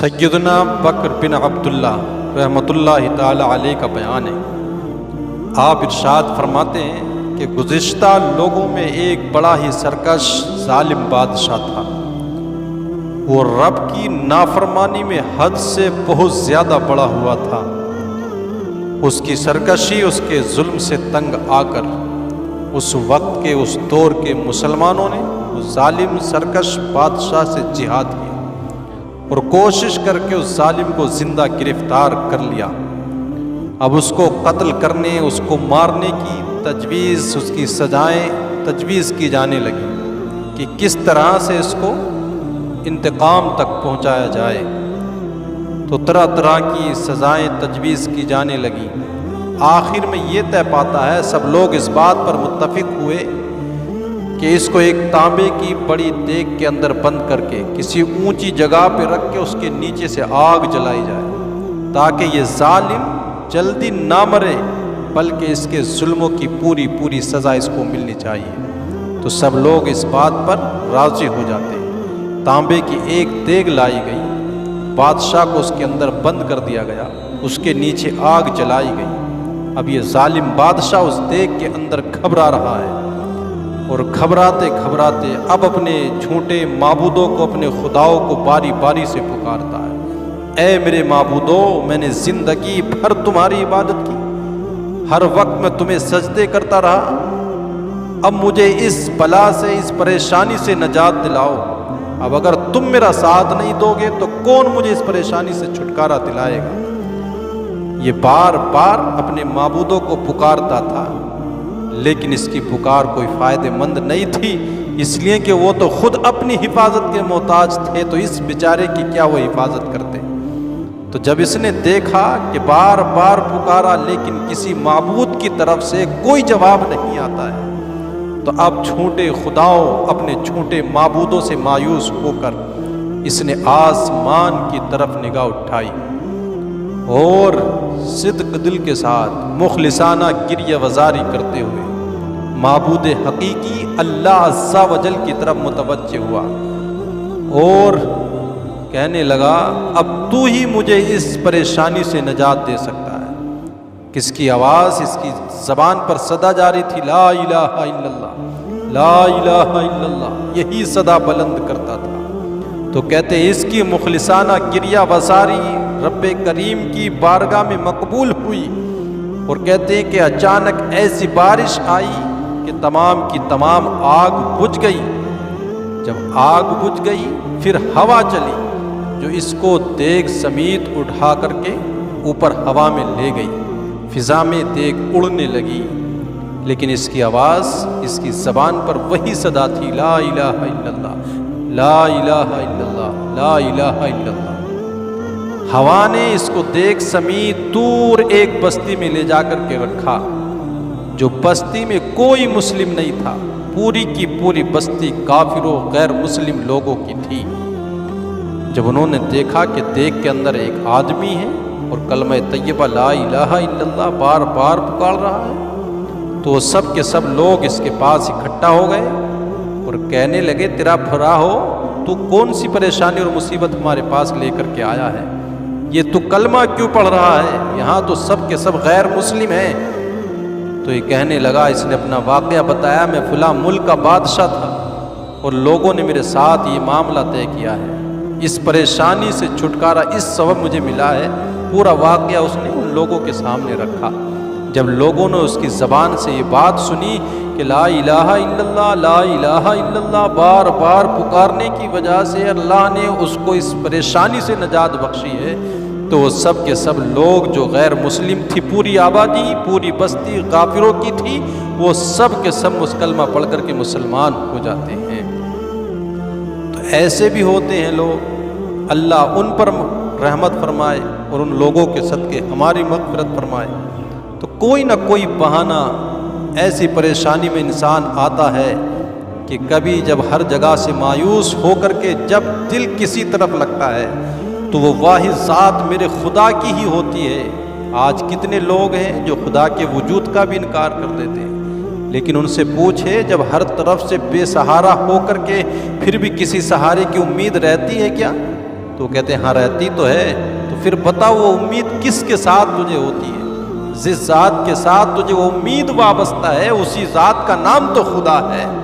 سیدنا بکر بن عبداللہ رحمۃ اللہ تعالی علیہ کا بیان ہے۔ آپ ارشاد فرماتے ہیں کہ گزشتہ لوگوں میں ایک بڑا ہی سرکش ظالم بادشاہ تھا۔ وہ رب کی نافرمانی میں حد سے بہت زیادہ بڑا ہوا تھا۔ اس کی سرکشی اس کے ظلم سے تنگ آ کر اس وقت کے اس دور کے مسلمانوں نے اس ظالم سرکش بادشاہ سے جہاد کیا اور کوشش کر کے اس ظالم کو زندہ گرفتار کر لیا۔ اب اس کو قتل کرنے، اس کو مارنے کی تجویز، اس کی سزائیں تجویز کی جانے لگی کہ کس طرح سے اس کو انتقام تک پہنچایا جائے۔ تو طرح طرح کی سزائیں تجویز کی جانے لگی۔ آخر میں یہ طے پاتا ہے، سب لوگ اس بات پر متفق ہوئے کہ اس کو ایک تانبے کی بڑی دیگ کے اندر بند کر کے کسی اونچی جگہ پہ رکھ کے اس کے نیچے سے آگ جلائی جائے تاکہ یہ ظالم جلدی نہ مرے، بلکہ اس کے ظلموں کی پوری سزا اس کو ملنی چاہیے۔ تو سب لوگ اس بات پر راضی ہو جاتے۔ تانبے کی ایک دیگ لائی گئی، بادشاہ کو اس کے اندر بند کر دیا گیا، اس کے نیچے آگ جلائی گئی۔ اب یہ ظالم بادشاہ اس دیگ کے اندر گھبرا رہا ہے اور گھبراتے اب اپنے جھوٹے معبودوں کو، اپنے خداؤں کو باری باری سے پکارتا ہے۔ اے میرے معبودوں، میں نے زندگی بھر تمہاری عبادت کی، ہر وقت میں تمہیں سجدے کرتا رہا، اب مجھے اس بلا سے، اس پریشانی سے نجات دلاؤ۔ اب اگر تم میرا ساتھ نہیں دو گے تو کون مجھے اس پریشانی سے چھٹکارا دلائے گا؟ یہ بار بار اپنے معبودوں کو پکارتا تھا، لیکن اس کی پکار کوئی فائدہ مند نہیں تھی، اس لیے کہ وہ تو خود اپنی حفاظت کے محتاج تھے، تو اس بیچارے کی کیا وہ حفاظت کرتے۔ تو جب اس نے دیکھا کہ بار بار پکارا لیکن کسی معبود کی طرف سے کوئی جواب نہیں آتا ہے، تو اب جھوٹے خداؤں، اپنے جھوٹے معبودوں سے مایوس ہو کر اس نے آسمان کی طرف نگاہ اٹھائی اور صدق دل کے ساتھ مخلصانہ گریہ وزاری کرتے ہوئے معبود حقیقی اللہ عز و جل کی طرف متوجہ ہوا اور کہنے لگا، اب تو ہی مجھے اس پریشانی سے نجات دے سکتا ہے۔ کس کی آواز اس کی زبان پر صدا جاری تھی، لا الہ الا اللہ، لا الہ الا اللہ، یہی صدا بلند کرتا تھا۔ تو کہتے ہیں اس کی مخلصانہ گریہ وزاری رب کریم کی بارگاہ میں مقبول ہوئی، اور کہتے ہیں کہ اچانک ایسی بارش آئی کہ تمام کی تمام آگ بجھ گئی۔ جب آگ بجھ گئی پھر ہوا چلی جو اس کو دیگ سمیت اٹھا کر کے اوپر ہوا میں لے گئی، فضا میں دیگ اڑنے لگی، لیکن اس کی آواز، اس کی زبان پر وہی صدا تھی، لا الہ الا اللہ، لا الہ الا اللہ، لا الہ الا اللہ۔ ہوا نے اس کو دیگ سمیت دور ایک بستی میں لے جا کر کے رکھا، جو بستی میں کوئی مسلم نہیں تھا، پوری کی پوری بستی کافروں، غیر مسلم لوگوں کی تھی۔ جب انہوں نے دیکھا کہ دیگ کے اندر ایک آدمی ہے اور کلمہ طیبہ لا الہ الا اللہ بار بار پکار رہا ہے، تو وہ سب کے سب لوگ اس کے پاس اکٹھا ہو گئے اور کہنے لگے، تیرا بھلا ہو، تو کون سی پریشانی اور مصیبت ہمارے پاس لے کر کے آیا ہے؟ یہ تو کلمہ کیوں پڑھ رہا ہے؟ یہاں تو سب کے سب غیر مسلم ہیں۔ تو یہ کہنے لگا، اس نے اپنا واقعہ بتایا، میں فلاں ملک کا بادشاہ تھا اور لوگوں نے میرے ساتھ یہ معاملہ طے کیا ہے، اس پریشانی سے چھٹکارا اس سبب مجھے ملا ہے۔ پورا واقعہ اس نے ان لوگوں کے سامنے رکھا۔ جب لوگوں نے اس کی زبان سے یہ بات سنی کہ لا الہ الا اللہ، لا الہ الا اللہ بار بار پکارنے کی وجہ سے اللہ نے اس کو اس پریشانی سے نجات بخشی ہے، تو وہ سب کے سب لوگ جو غیر مسلم تھی، پوری آبادی، پوری بستی کافروں کی تھی، وہ سب کے سب کلمہ پڑھ کر کے مسلمان ہو جاتے ہیں۔ تو ایسے بھی ہوتے ہیں لوگ، اللہ ان پر رحمت فرمائے اور ان لوگوں کے صدقے ہماری مغفرت فرمائے۔ تو کوئی نہ کوئی بہانہ ایسی پریشانی میں انسان آتا ہے کہ کبھی جب ہر جگہ سے مایوس ہو کر کے جب دل کسی طرف لگتا ہے تو وہ واحد ذات میرے خدا کی ہی ہوتی ہے۔ آج کتنے لوگ ہیں جو خدا کے وجود کا بھی انکار کر دیتے ہیں، لیکن ان سے پوچھے، جب ہر طرف سے بے سہارا ہو کر کے پھر بھی کسی سہارے کی امید رہتی ہے کیا؟ تو کہتے ہیں ہاں رہتی تو ہے، تو پھر بتا وہ امید کس کے ساتھ تجھے ہوتی ہے؟ جس ذات کے ساتھ تجھے وہ امید وابستہ ہے اسی ذات کا نام تو خدا ہے۔